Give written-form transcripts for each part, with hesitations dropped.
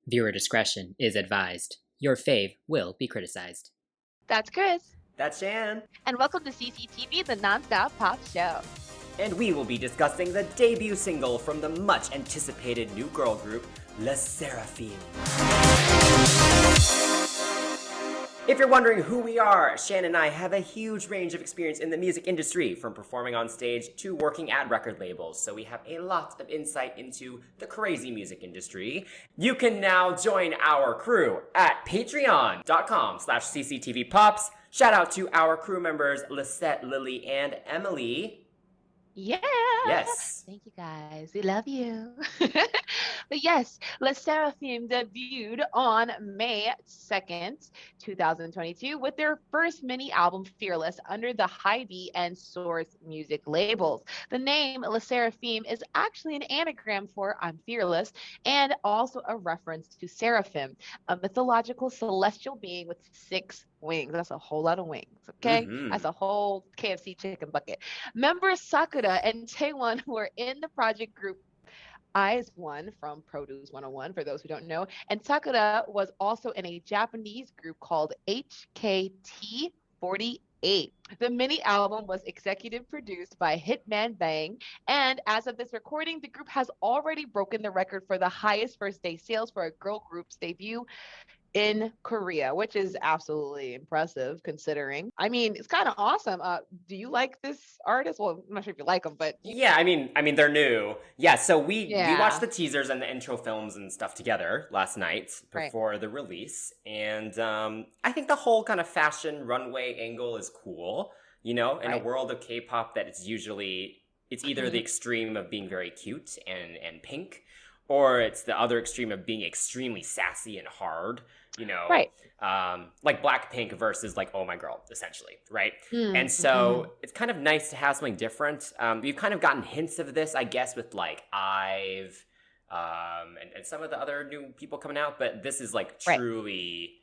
Viewer discretion is advised. Your fave will be criticized. That's Chris. That's Shan. And welcome to CCTV, the nonstop pop show. And we will be discussing the debut single from the much anticipated new girl group, SSERAFIM. If you're wondering who we are, Shan and I have a huge range of experience in the music industry, from performing on stage to working at record labels, so we have a lot of insight into the crazy music industry. You can now join our crew at patreon.com/cctvpops. Shout out to our crew members, Lisette, Lily, and Emily. Yeah. Yes. Thank you guys. We love you. But yes, SSERAFIM debuted on May 2nd, 2022 with their first mini album, Fearless, under the HYBE and Source Music labels. The name SSERAFIM is actually an anagram for I'm Fearless and also a reference to seraphim, a mythological celestial being with 6 wings. That's a whole lot of wings, okay? That's a whole KFC chicken bucket. Members Sakura and Taewon were in the project group IZ*ONE from Produce 101, for those who don't know. And Sakura was also in a Japanese group called HKT48. The mini album was executive produced by Hitman Bang, and as of this recording, the group has already broken the record for the highest first day sales for a girl group's debut in Korea, which is absolutely impressive considering. I mean, it's kind of awesome. Do you like this artist? Well, I'm not sure if you like them, but yeah, I mean they're new. Yeah, so we Yeah. watched the teasers and the intro films and stuff together last night Right. before the release, and I think the whole kind of fashion runway angle is cool. You know, in a Right. world of K-pop that it's either the extreme of being very cute and pink, or it's the other extreme of being extremely sassy and hard. You know, Right. Like Blackpink versus like Oh My Girl, essentially, right? Mm, And so it's kind of nice to have something different. We've kind of gotten hints of this, I guess, with like IVE and some of the other new people coming out, but this is like Right. truly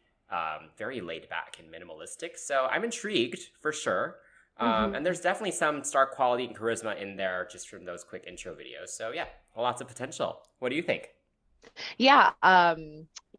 very laid back and minimalistic. So I'm intrigued for sure. And there's definitely some star quality and charisma in there just from those quick intro videos. So yeah, lots of potential. What do you think? Yeah.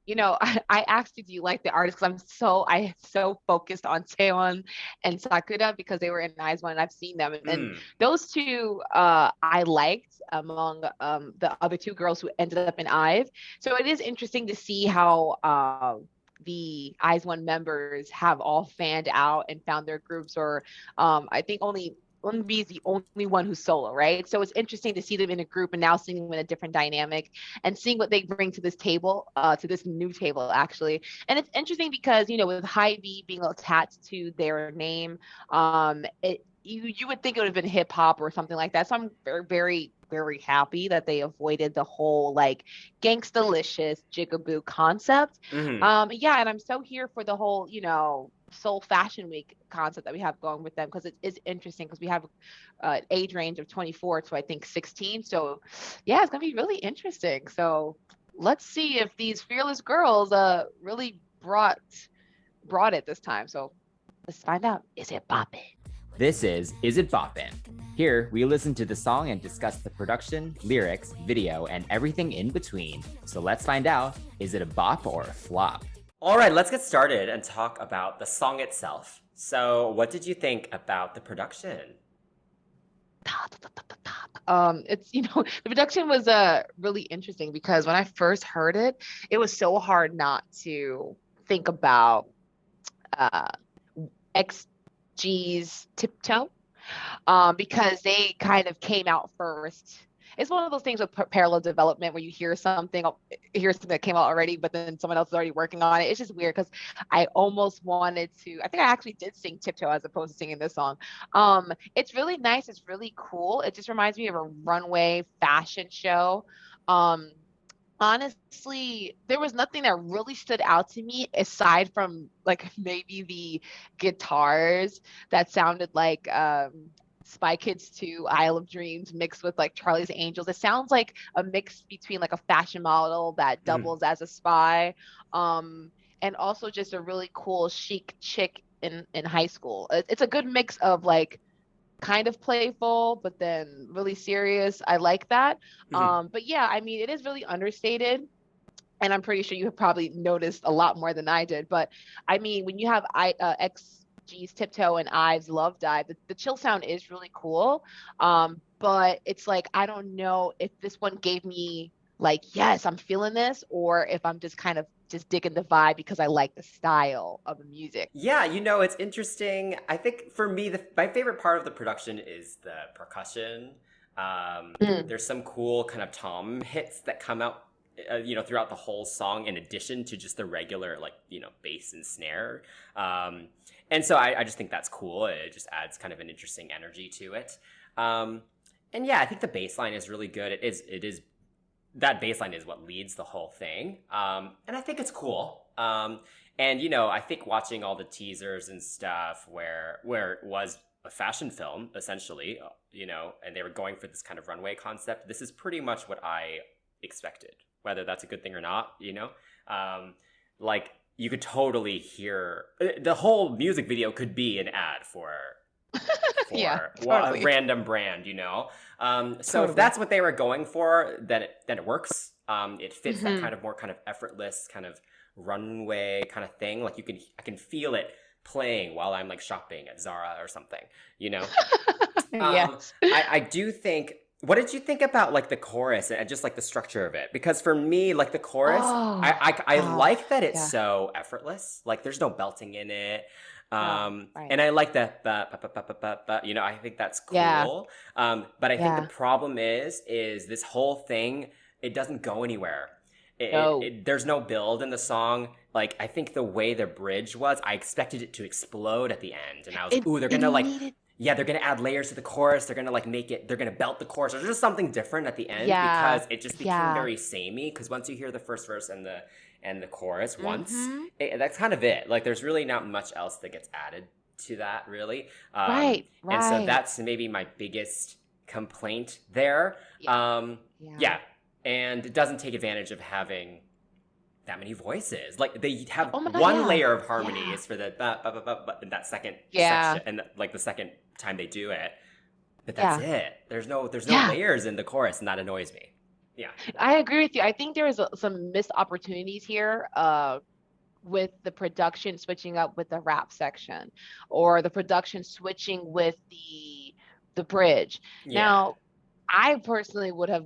You know, I asked you, do you like the artist? Because I so focused on Taewon and Sakura because they were in IZ*ONE and I've seen them. And those two I liked among the other 2 girls who ended up in IVE. So it is interesting to see how the IZ*ONE members have all fanned out and found their groups, or I think only B is the only one who's solo, right? So it's interesting to see them in a group and now seeing them in a different dynamic and seeing what they bring to this table, to this new table, actually. And it's interesting because, you know, with HYBE being attached to their name, you would think it would have been hip hop or something like that. So I'm very, very, very happy that they avoided the whole like gangstalicious jigaboo concept. Yeah, and I'm so here for the whole, you know, Seoul Fashion Week concept that we have going with them, because it is interesting because we have an age range of 24 to I think 16. So yeah, it's gonna be really interesting. So let's see if these fearless girls really brought it this time. So let's find out. Is it bopping? This is It Boppin? Here, we listen to the song and discuss the production, lyrics, video, and everything in between. So let's find out, is it a bop or a flop? All right, let's get started and talk about the song itself. So what did you think about the production? It's, you know, the production was really interesting because when I first heard it, it was so hard not to think about XG's Tiptoe, because they kind of came out first. It's one of those things with parallel development where you hear something that came out already, but then someone else is already working on it. It's just weird because I almost wanted to. I think I actually did sing Tiptoe as opposed to singing this song. It's really nice. It's really cool. It just reminds me of a runway fashion show. Honestly, there was nothing that really stood out to me aside from like maybe the guitars that sounded like Spy Kids 2, Isle of Dreams mixed with like Charlie's Angels. It sounds like a mix between like a fashion model that doubles as a spy, and also just a really cool chic chick in high school. It's a good mix of like kind of playful, but then really serious. I like that. But yeah, I mean, it is really understated. and I'm pretty sure you have probably noticed a lot more than I did. But I mean, when you have XG's Tiptoe and Ives Love Dive, the chill sound is really cool. But it's like I don't know if this one gave me like, yes, I'm feeling this, or if I'm just kind of just digging the vibe because I like the style of the music. Yeah, it's interesting. I think for me, my favorite part of the production is the percussion. Mm. There's some cool kind of tom hits that come out, throughout the whole song, in addition to just the regular, like, bass and snare. And so I just think that's cool. It just adds kind of an interesting energy to it. And yeah, I think the bass line is really good. It is that bass line is what leads the whole thing. And I think it's cool. And, I think watching all the teasers and stuff where it was a fashion film, essentially, and they were going for this kind of runway concept, this is pretty much what I expected, whether that's a good thing or not, like, you could totally hear the whole music video could be an ad for Yeah, totally. a random brand, So Totally. if that's what they were going for, then it works. It fits that kind of more kind of effortless kind of runway kind of thing. Like I can feel it playing while I'm like shopping at Zara or something, Yes. I do think. What did you think about like the chorus and just like the structure of it? Because for me, like the chorus, Oh, I like that it's yeah. so effortless. Like there's no belting in it. No, right. And I like that, I think that's Yeah. cool. But I think Yeah. the problem is this whole thing, it doesn't go anywhere. No. There's no build in the song. Like, I think the way the bridge was, I expected it to explode at the end. And I was like, ooh, they're It gonna like, needed. yeah, they're gonna add layers to the chorus. They're gonna like they're gonna belt the chorus. There's just something different at the end Yeah. because it just became Yeah. very samey. Because once you hear the first verse and the chorus once, Mm-hmm. that's kind of it. Like, there's really not much else that gets added to that, really. Right. And so Right. that's maybe my biggest complaint there. Yeah. Yeah, and it doesn't take advantage of having that many voices. Like, they have Oh my God, one yeah. layer of harmony Yeah. is for the ba, ba, ba, ba, ba, in that second Yeah. section, and like the second time they do it. But Yeah. that's it. There's no Yeah. layers in the chorus, and that annoys me. Yeah. I agree with you. I think there is some missed opportunities here with the production switching up with the rap section, or the production switching with the bridge. Yeah. Now, I personally would have,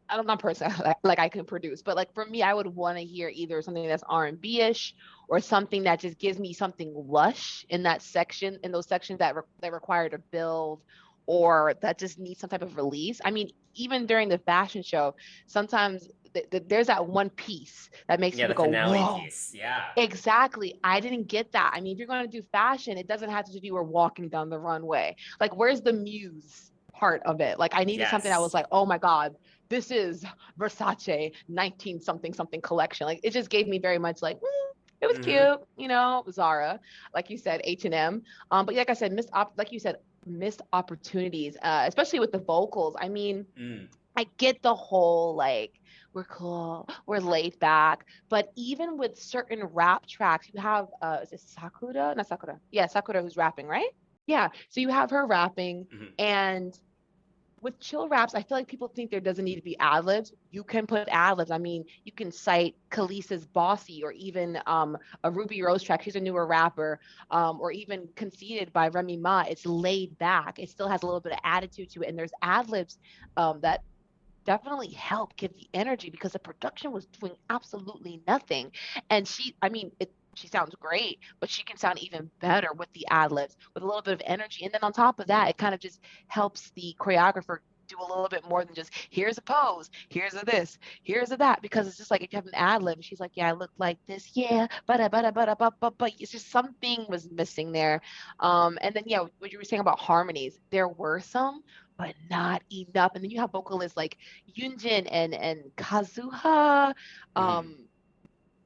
I'm not personally like I can produce, but like for me, I would want to hear either something that's R&B-ish or something that just gives me something lush in that section, in those sections that require to build, or that just needs some type of release. I mean, even during the fashion show, sometimes there's that one piece that makes Yeah, the people go, finale whoa. piece. Yeah. Exactly. I didn't get that. I mean, if you're going to do fashion, it doesn't have to be we're walking down the runway. Like, where's the muse part of it? Like, I needed something that was Yes. like, oh my God, this is Versace 19 something something collection. Like, it just gave me very much like, it was Mhm. cute, Zara, like you said, H&M. But like I said, missed opportunities, especially with the vocals. I mean, Mm. I get the whole like we're cool, we're laid back, but even with certain rap tracks, you have is it Sakura? Not Sakura. Yeah, Sakura who's rapping, right? Yeah. So you have her rapping, Mhm. and with chill raps, I feel like people think there doesn't need to be ad libs. You can put ad libs. I mean, you can cite Khaleesi's Bossy, or even a Ruby Rose track. She's a newer rapper, or even Conceited by Remy Ma. It's laid back. It still has a little bit of attitude to it, and there's ad libs that definitely help give the energy, because the production was doing absolutely nothing. And she sounds great, but she can sound even better with the ad libs, with a little bit of energy. And then on top of that, it kind of just helps the choreographer do a little bit more than just here's a pose, here's a this, here's a that. Because it's just like if you have an ad lib, she's like, yeah, I look like this, yeah, but it's just something was missing there. And then yeah, what you were saying about harmonies, there were some, but not enough. And then you have vocalists like Yunjin and Kazuha. Mhm.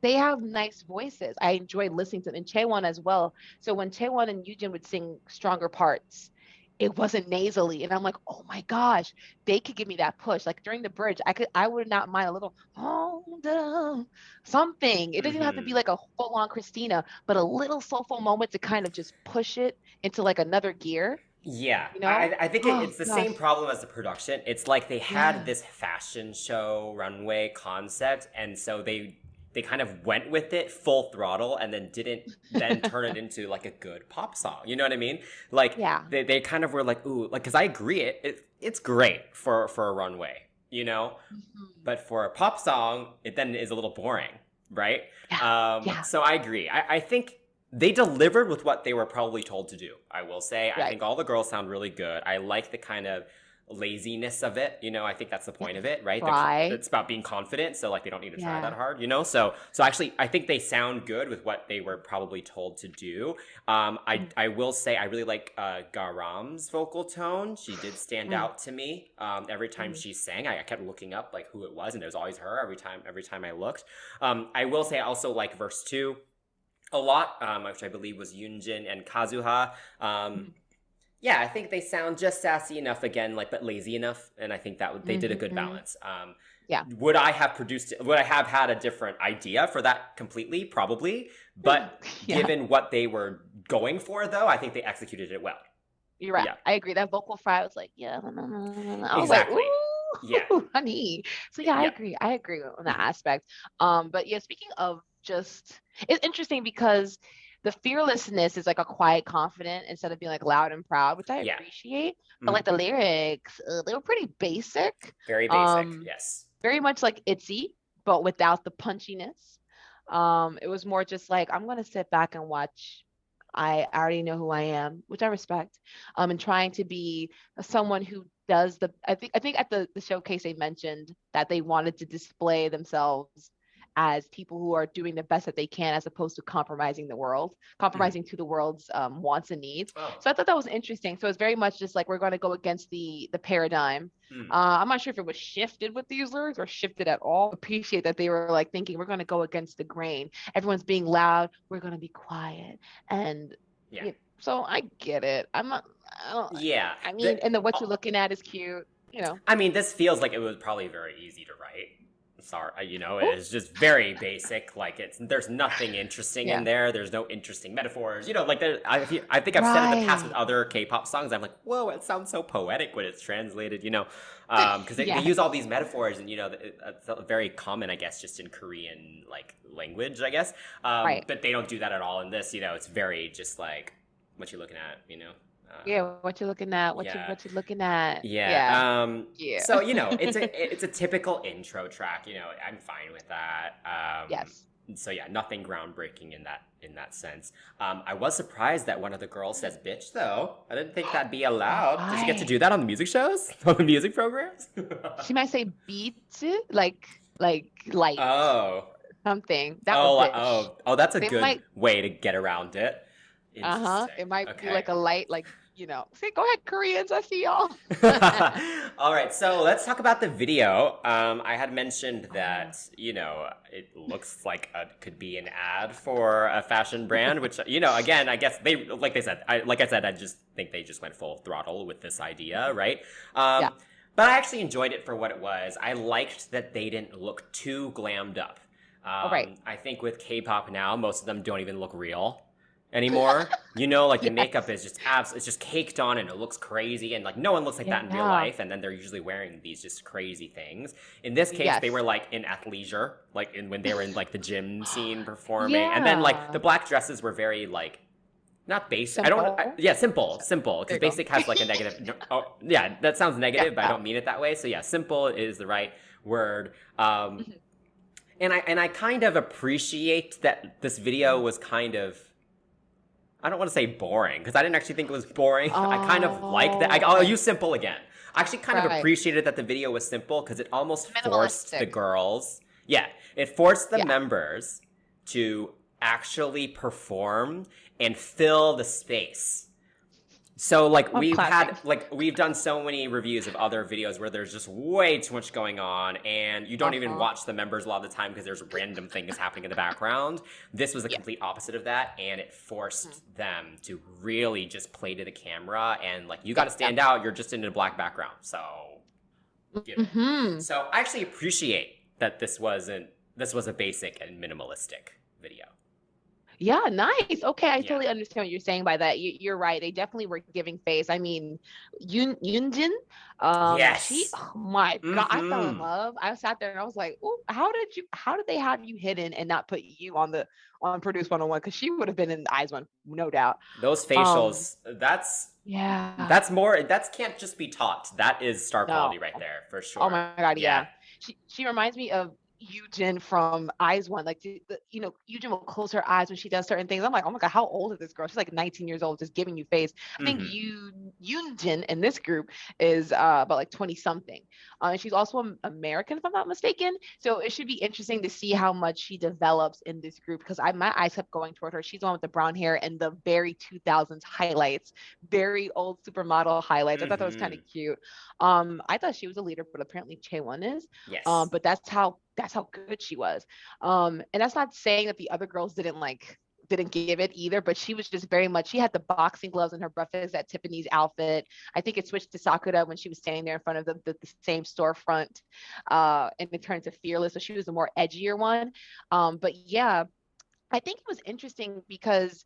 They have nice voices. I enjoyed listening to them, and Chaewon as well. So when Chaewon and Yujin would sing stronger parts, it wasn't nasally, and I'm like, oh my gosh, they could give me that push. Like during the bridge, I would not mind a little hold up, something. It doesn't even have to be Mhm. like a full-on Christina, but a little soulful moment to kind of just push it into like another gear, Yeah, you know? I think Oh it's the gosh, same problem as the production. It's like they had yeah, this fashion show runway concept, and so they they kind of went with it full throttle and then didn't then turn it into like a good pop song. You know what I mean? Like they kind of were like, ooh, like, because I agree, it's great for a runway, you know, but for a pop song, it then is a little boring, right? So I agree. I think they delivered with what they were probably told to do. I will say, I think all the girls sound really good. I like the kind of laziness of it, you know. I think that's the point of it, right? It's about being confident, so like they don't need to try that hard, you know. So actually I think they sound good with what they were probably told to do. I will say I really like Garam's vocal tone. She did stand out to me. Every time she sang, I kept looking up like who it was, and it was always her every time I looked. I will say I also like verse 2 a lot, which I believe was Yoonjin and Kazuha. Yeah, I think they sound just sassy enough again, like, but lazy enough, and I think that they did a good balance. Would I have had a different idea for that completely? Probably, but given what they were going for, though, I think they executed it well. You're right. I agree. That vocal fry, I was like, I was exactly. Like, ooh, honey. So I agree on that aspect. But yeah, speaking of just, it's interesting because the fearlessness is like a quiet confident instead of being like loud and proud, which I appreciate. But like the lyrics, they were pretty basic. Very basic, yes. Very much like ITZY, but without the punchiness. It was more just like, I'm going to sit back and watch. I already know who I am, which I respect. And trying to be someone who does I think at the showcase they mentioned that they wanted to display themselves as people who are doing the best that they can, as opposed to compromising to the world's wants and needs. So I thought that was interesting. So it's very much just like, we're going to go against the paradigm. I'm not sure if it was shifted with these lyrics or shifted at all. Appreciate that they were like thinking, we're going to go against the grain. Everyone's being loud. We're going to be quiet. And so I get it. I mean, and what you're looking at is cute, you know. I mean, this feels like it was probably very easy to write. Sorry, you know, it's just very basic. Like, there's nothing interesting in there. There's no interesting metaphors. You know, like I think I've said in the past with other K-pop songs, I'm like, whoa, it sounds so poetic when it's translated. You know, because they use all these metaphors, and you know, it's very common, I guess, just in Korean like language, I guess. But they don't do that at all in this. You know, it's very just like what you're looking at. You know. What you're looking at, what you're looking at. So, you know, it's a typical intro track, you know, I'm fine with that. So nothing groundbreaking in that sense. I was surprised that one of the girls says bitch, though. I didn't think that'd be allowed. Does she get to do that on the music shows? On the music programs? She might say beat, like light. Something. That's a good way to get around it. It might be like a light, like, you know. See, go ahead, Koreans. I see y'all. All right, so let's talk about the video. I had mentioned that, you know, it looks like it could be an ad for a fashion brand, which, you know, again, I guess I just think they just went full throttle with this idea, right? But I actually enjoyed it for what it was. I liked that they didn't look too glammed up. I think with K-pop now, most of them don't even look real anymore. You know, like the makeup is just it's just caked on and it looks crazy, and like no one looks like that in real life, and then they're usually wearing these just crazy things. In this case, they were like in athleisure, like when they were in like the gym scene performing, and then like the black dresses were very like not basic. Simple. Simple, because basic has like a negative. That sounds negative, but I don't mean it that way. So simple is the right word. And I kind of appreciate that this video was kind of, I don't want to say boring, because I didn't actually think it was boring. I kind of like that. I'll use simple again. I actually kind of appreciated that the video was simple, because it almost forced the girls. It forced the members to actually perform and fill the space. So like we've done so many reviews of other videos where there's just way too much going on, and you don't even watch the members a lot of the time because there's random things happening in the background. This was the complete opposite of that, and it forced them to really just play to the camera, and like, you got to stand out. You're just in a black background, so So I actually appreciate that this was a basic and minimalistic video. Yeah, nice. Okay, I Yeah. totally understand what you're saying by that. You're right. They definitely were giving face. I mean, Yunjin, she, Yes. oh my God, I fell in Mm-hmm. love. I sat there and I was like, "Ooh, how did they have you hidden and not put you on Produce 101? Because she would have been in the eyes one, no doubt." Those Um, facials, yeah, that's more, that can't just be taught. That is star quality no. right there for Oh sure. my God, Yeah. yeah. She reminds me of Eugen from Eyes One. Like Eugen will close her eyes when she does certain things. I'm like, oh my God, how old is this girl? She's like 19 years old, just giving you face. I think Mm-hmm. Eugen in this group is about like 20 something. And she's also American, if I'm not mistaken. So it should be interesting to see how much she develops in this group because my eyes kept going toward her. She's the one with the brown hair and the very 2000s highlights, very old supermodel highlights. I thought that was kind Mm-hmm. of cute. I thought she was a leader, but apparently Chaewon is. Yes. But that's how good she was. And that's not saying that the other girls didn't give it either, but she was just very much, she had the boxing gloves and her breakfast at Tiffany's outfit. I think it switched to Sakura when she was standing there in front of the same storefront, and it turned to Fearless. So she was the more edgier one. But yeah, I think it was interesting because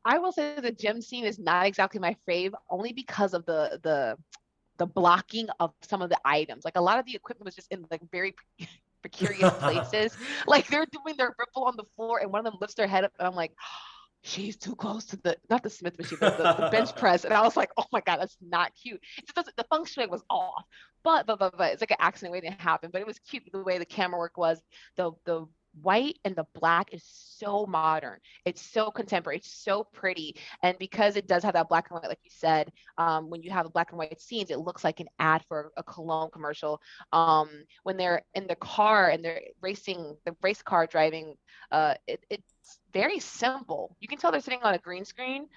I will say the gym scene is not exactly my fave, only because of the blocking of some of the items. Like a lot of the equipment was just in like very precarious places. Like they're doing their ripple on the floor and one of them lifts their head up and I'm like, she's too close to the not the Smith machine, but the bench press. And I was like, oh my God, that's not cute. It just doesn't, the feng shui was off. But it's like an accident waiting to happen. But it was cute the way the camera work was. The white and the black is so modern. It's so contemporary. It's so pretty. And because it does have that black and white, like you said, when you have black and white scenes, it looks like an ad for a cologne commercial. When they're in the car and they're racing, the race car driving, it's very simple. You can tell they're sitting on a green screen,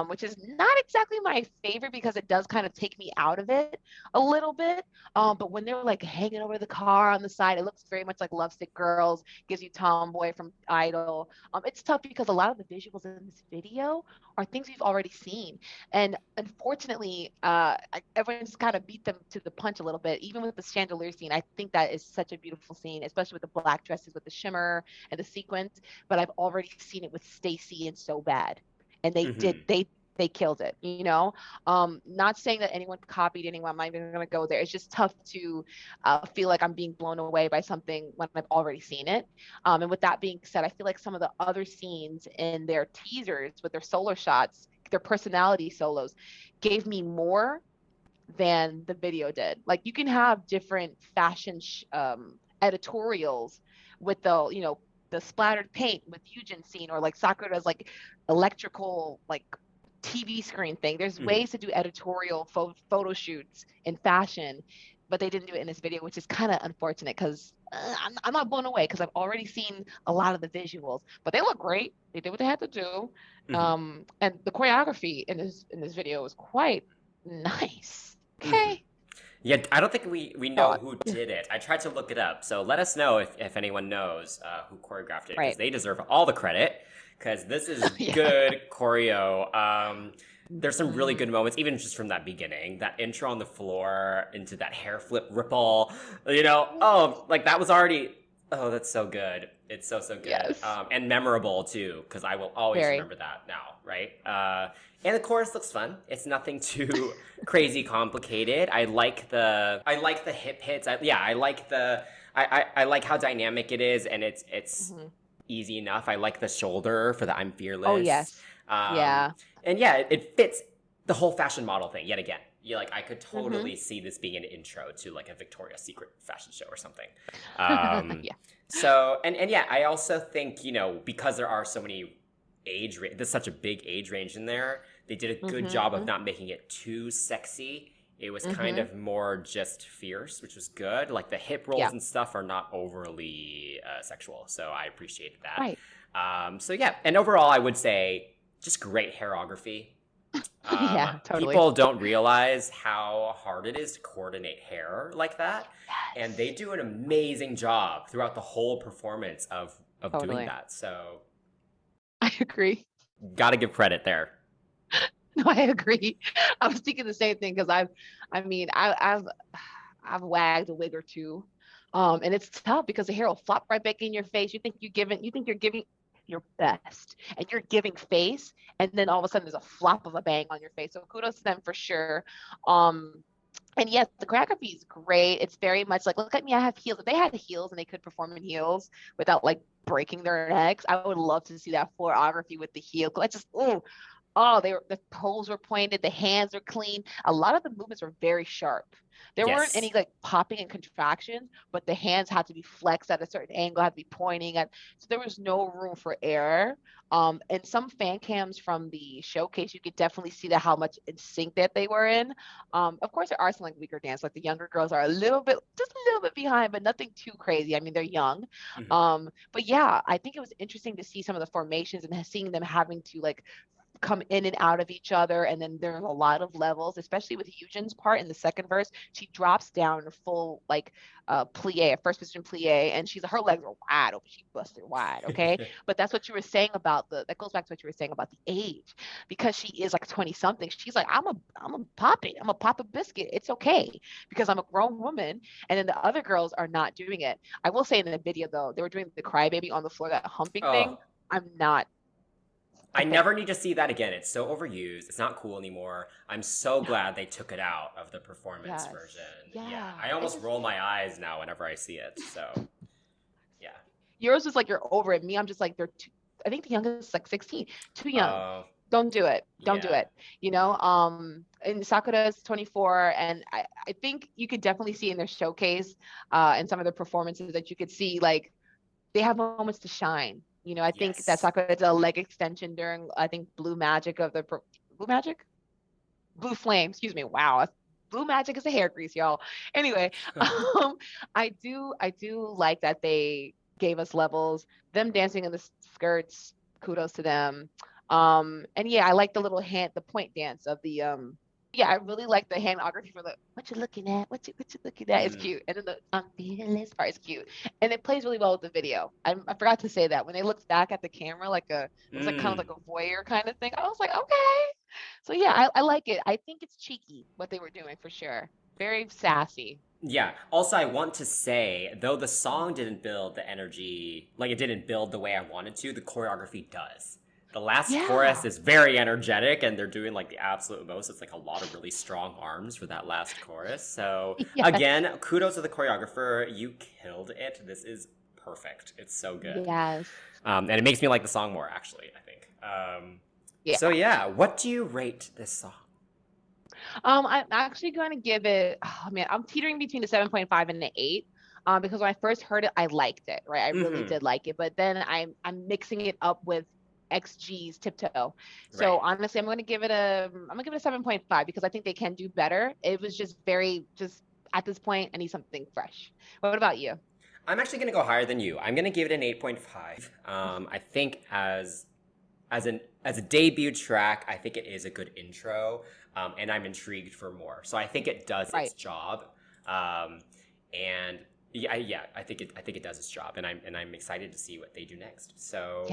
which is not exactly my favorite because it does kind of take me out of it a little bit. But when they're like hanging over the car on the side, it looks very much like Lovesick Girls, gives you Tomboy from Idol. It's tough because a lot of the visuals in this video are things we've already seen. And unfortunately, everyone just kind of beat them to the punch a little bit. Even with the chandelier scene, I think that is such a beautiful scene, especially with the black dresses with the shimmer and the sequins. But I've already seen it with Stacy and So Bad, and Mm-hmm. they killed it. Not saying that anyone copied anyone. I'm not even going to go there. It's just tough to feel like I'm being blown away by something when I've already seen it. And with that being said, I feel like some of the other scenes in their teasers with their solo shots, their personality solos, gave me more than the video did. Like you can have different fashion editorials with the splattered paint with Eugen scene or like Sakura's like electrical like TV screen thing. There's Mm-hmm. ways to do editorial photo shoots in fashion, but they didn't do it in this video, which is kind of unfortunate because I'm not blown away because I've already seen a lot of the visuals, but they look great. They did what they had to do, Mm-hmm. and the choreography in this video was quite nice. Mm-hmm. Okay. Yeah, I don't think we know Thought. who did it. I tried to look it up, so let us know if anyone knows who choreographed it, because Right. they deserve all the credit, because this is Yeah. good choreo. There's some really good Mhm. moments, even just from that beginning, that intro on the floor into that hair flip ripple, like that was already, oh, that's so good. It's so good. Yes. And memorable too, because I will always Very. remember that now, right? And the chorus looks fun. It's nothing too crazy complicated. I like the hip hits. I like how dynamic it is, and it's Mhm. easy enough. I like the shoulder for the I'm Oh fearless. yes. Yeah. And yeah, it fits the whole fashion model thing yet again. I could Mhm. totally see this being an intro to like a Victoria's Secret fashion show or something. Yeah. So and yeah, I also think because there are so many there's such a big age range in there. They did a good job of Mhm. not making it too sexy. It was kind Mhm. of more just fierce, which was good. Like the hip rolls Yeah. and stuff are not overly sexual, so I appreciated that. Right. So yeah, and overall, I would say just great hairography. Yeah. Totally. People don't realize how hard it is to coordinate hair like that, and they Yes. do an amazing job throughout the whole performance of doing Totally. that. So, I agree. gotta give credit there. No, I agree. I was thinking the same thing because I mean, I've wagged a wig or two, and it's tough because the hair will flop right back in your face. You think you're giving your best and you're giving face, and then all of a sudden there's a flop of a bang on your face. So kudos to them for sure. And yes, the choreography is great. It's very much like, look at me, I have heels. If they had heels and they could perform in heels without like breaking their necks, I would love to see that choreography with the heel. I just, the toes were pointed, the hands were clean. A lot of the movements were very sharp. There weren't any like popping and contractions, but the hands had to be flexed at a certain angle, had to be pointing at, so there was no room for error. And some fan cams from the showcase, you could definitely see that how much in sync that they were in. Of course, there are some like weaker dance, like the younger girls are just a little bit behind, but nothing too crazy. I mean, they're young. But yeah, I think it was interesting to see some of the formations and seeing them having to like come in and out of each other, and then there's a lot of levels, especially with Eugen's part in the second verse. She drops down a full like plie, a first position plie, and her legs are wide open, she busted wide, okay? But that's what you were saying about that goes back to what you were saying about the age, because she is like 20 something. She's like, I'm a pop it, I'm a pop a biscuit, it's okay, because I'm a grown woman. And then the other girls are not doing it. I will say in the video though, they were doing the crybaby on the floor, that humping thing. I'm not. I never need to see that again. It's so overused. It's not cool anymore. I'm so glad they took it out of the performance version. Yeah. I almost roll my eyes now whenever I see it. So, yeah. Yours was like, you're over it. Me, I'm just like, I think the youngest is like 16. Too young. Don't do it. Don't do it. You know, and Sakura's 24. And I think you could definitely see in their showcase and some of their performances that you could see like they have moments to shine. You know, I think that Sakura did a leg extension during, I think, Blue Flame, excuse me. Wow. Blue Magic is a hair grease, y'all. Anyway, I do like that they gave us levels, them dancing in the skirts, kudos to them. And yeah, I like the little the point dance of the, I really like the handography for the, what you looking at? What you looking at? It's cute. And then the I'm feeling part is cute. And it plays really well with the video. I forgot to say that when they looked back at the camera, like it was like kind of like a voyeur kind of thing. I was like, okay. So yeah, I like it. I think it's cheeky what they were doing for sure. Very sassy. Yeah. Also, I want to say, though the song didn't build the energy, like it didn't build the way I wanted to, the choreography does. The last chorus is very energetic, and they're doing like the absolute most. It's like a lot of really strong arms for that last chorus. So again, kudos to the choreographer. You killed it. This is perfect. It's so good. Yes. And it makes me like the song more, actually, I think. So yeah, what do you rate this song? I'm actually going to give it, I'm teetering between the 7.5 and the 8. Because when I first heard it, I liked it, right? I really did like it. But then I'm mixing it up with XG's Tiptoe. So honestly, I'm gonna give it a 7.5 because I think they can do better. It was just at this point, I need something fresh. What about you? I'm actually gonna go higher than you. I'm gonna give it an 8.5. I think as a debut track, I think it is a good intro, and I'm intrigued for more. So I think it does its job, and I think it does its job, and I'm excited to see what they do next. So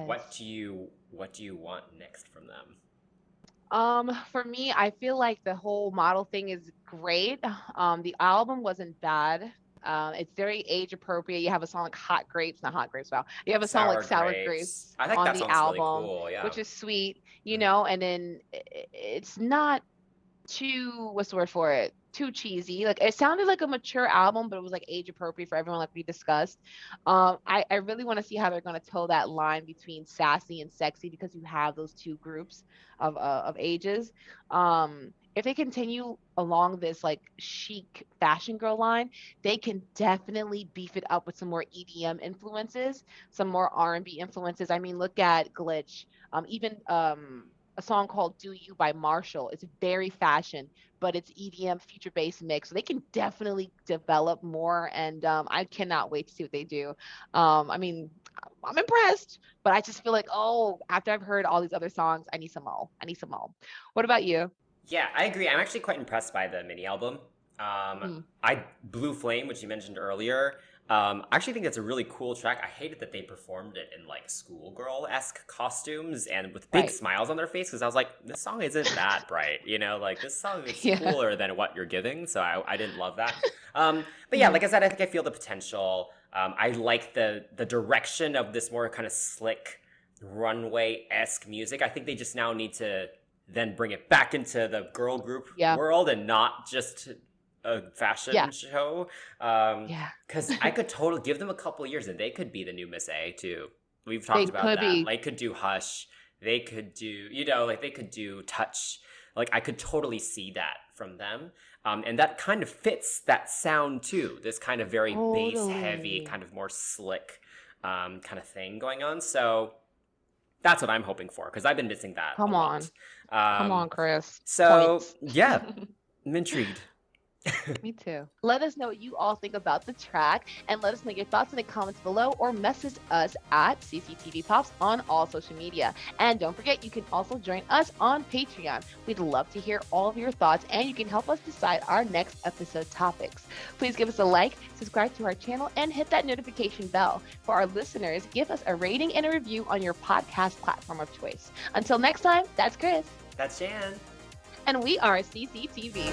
what do you want next from them? For me, I feel like the whole model thing is great. The album wasn't bad. It's very age appropriate. You have a song like Hot Grapes, not Hot Grapes, wow. You have a song like Sour Grapes I think on that the album, really cool, which is sweet, you know, and then it's not too, what's the word for it? Too cheesy. Like it sounded like a mature album, but it was like age appropriate for everyone, like we discussed. I really want to see how they're going to toe that line between sassy and sexy, because you have those two groups of ages. If they continue along this like chic fashion girl line, they can definitely beef it up with some more EDM influences, some more R&B influences. I mean, look at Glitch, even a song called Do You by Marshall. It's very fashion, but it's EDM future-based mix. So they can definitely develop more, and I cannot wait to see what they do. I mean, I'm impressed, but I just feel like, after I've heard all these other songs, I need some more. What about you? Yeah, I agree. I'm actually quite impressed by the mini album. Blue Flame, which you mentioned earlier, I actually think that's a really cool track. I hated that they performed it in like schoolgirl-esque costumes and with big smiles on their face, because I was like, this song isn't that bright, you know, like this song is cooler than what you're giving. So I didn't love that. But yeah, like I said, I think I feel the potential. I like the direction of this more kind of slick runway-esque music. I think they just now need to then bring it back into the girl group world and not just a fashion show. Because I could totally give them a couple of years and they could be the new Miss A too. We've talked about that. They could do Hush. They could do, they could do Touch. Like, I could totally see that from them. And that kind of fits that sound too. This kind of very bass heavy, kind of more slick kind of thing going on. So that's what I'm hoping for, because I've been missing that. Come on, Chris. So, yeah, I'm intrigued. Me too. Let us know what you all think about the track, and let us know your thoughts in the comments below, or message us at CCTV Pops on all social media. And don't forget, you can also join us on Patreon. We'd love to hear all of your thoughts, and you can help us decide our next episode topics. Please give us a like, subscribe to our channel, and hit that notification bell. For our listeners, give us a rating and a review on your podcast platform of choice. Until next time, that's Chris. That's Shan. And we are CCTV.